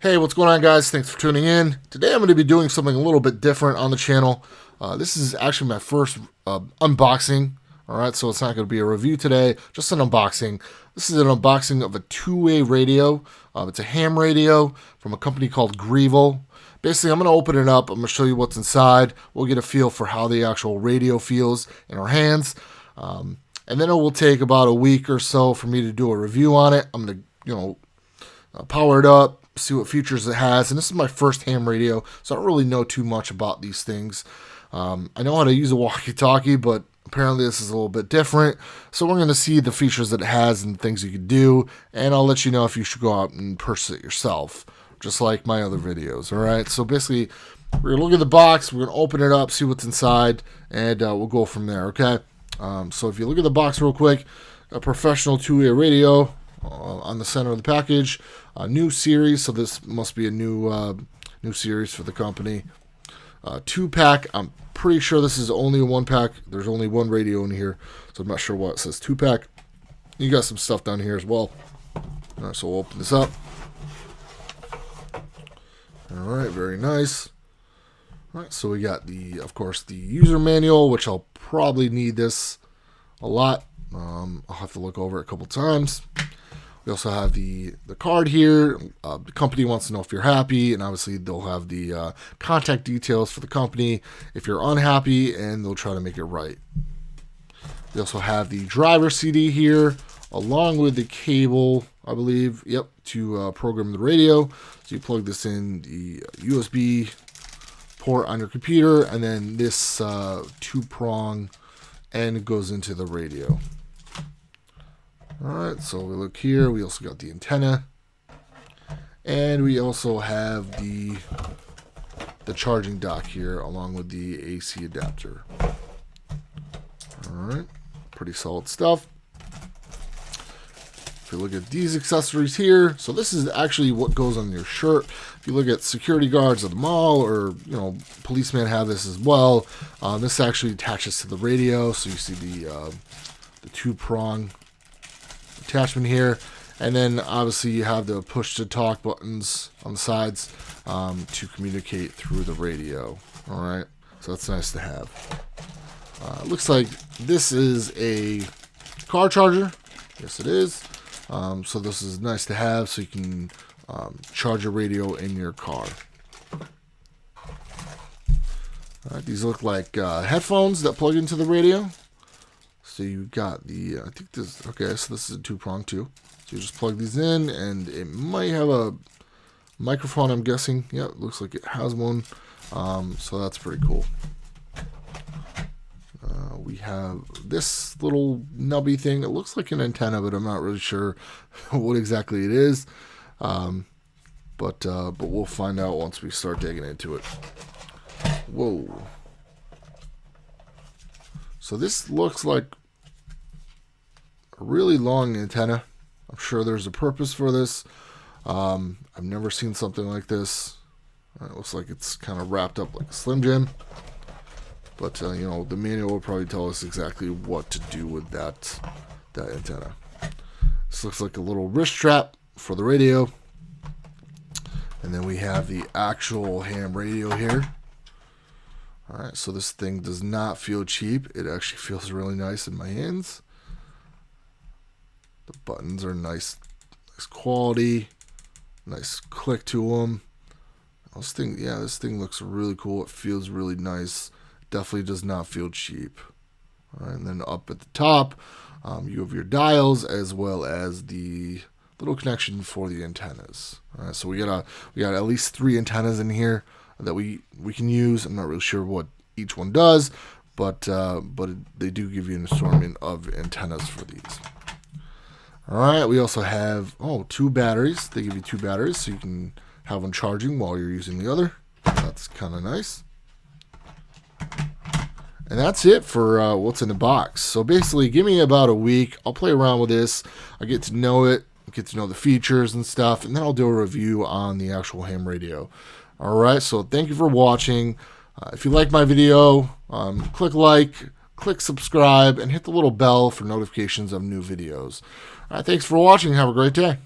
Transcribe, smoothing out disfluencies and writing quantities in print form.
Hey, what's going on, guys? Thanks for tuning in. Today I'm going to be doing something a little bit different on the channel. This is actually my first unboxing. Alright, so it's not going to be a review today, just an unboxing. This is an unboxing of a two-way radio. It's a ham radio from a company called Greaval. Basically, I'm going to open it up. I'm going to show you what's inside. We'll get a feel for how the actual radio feels in our hands. And then it will take about a week or so for me to do a review on it. I'm going to, power it up, see what features it has. And this is my first ham radio, so I don't really know too much about these things. I know how to use a Walkie Talkie, but apparently this is a little bit different. So we're going to see the features that it has and things you can do. And I'll let you know if you should go out and purchase it yourself, just like my other videos. All right, so basically we're going to look at the box, we're going to open it up, see what's inside, and we'll go from there, okay? So if you look at the box real quick, a professional two-way radio on the center of the package, a new series, so this must be a new series for the company. 2-pack, I'm pretty sure this is only a 1-pack. There's only one radio in here, so I'm not sure what it says. 2-pack. You got some stuff down here as well. All right, so we'll open this up. All right, very nice. All right, so we got of course, the user manual, which I'll probably need this a lot. I'll have to look over it a couple times. We also have the card here. The company wants to know if you're happy, and obviously they'll have the contact details for the company if you're unhappy, and they'll try to make it right. We also have the driver CD here, along with the cable, I believe, yep, to program the radio. So you plug this in the USB port on your computer, and then this 2-prong end goes into the radio. Alright, so we look here, we also got the antenna, and we also have the charging dock here, along with the AC adapter. Alright, pretty solid stuff. If you look at these accessories here, so this is actually what goes on your shirt. If you look at security guards at the mall, or policemen have this as well. This actually attaches to the radio, so you see the 2-prong attachment here, and then obviously you have the push to talk buttons on the sides to communicate through the radio. All right, so that's nice to have. Looks like this is a car charger. Yes, it is. So this is nice to have, so you can charge a radio in your car. All right, these look like headphones that plug into the radio. So you got the, I think this, okay, so this is a 2-prong too. So you just plug these in, and it might have a microphone, I'm guessing. Yeah, it looks like it has one. So that's pretty cool. We have this little nubby thing. It looks like an antenna, but I'm not really sure what exactly it is. But we'll find out once we start digging into it. Whoa. So this looks like a really long antenna. I'm sure there's a purpose for this. I've never seen something like this. It looks like it's kind of wrapped up like a Slim Jim. But, the manual will probably tell us exactly what to do with that antenna. This looks like a little wrist strap for the radio. And then we have the actual ham radio here. Alright, so this thing does not feel cheap. It actually feels really nice in my hands. The buttons are nice quality. Nice click to them. This thing looks really cool. It feels really nice. Definitely does not feel cheap. All right, and then up at the top, you have your dials as well as the little connection for the antennas. All right, so we got at least 3 antennas in here that we can use. I'm not really sure what each one does, but they do give you an assortment of antennas for these. All right, we also have 2 batteries. They give you 2 batteries, so you can have one charging while you're using the other. That's kind of nice. And that's it for what's in the box. So basically, give me about a week. I'll play around with this. I'll get to know it, get to know the features and stuff, and then I'll do a review on the actual ham radio. All right, so thank you for watching. If you like my video, click like, click subscribe, and hit the little bell for notifications of new videos. All right, thanks for watching. Have a great day.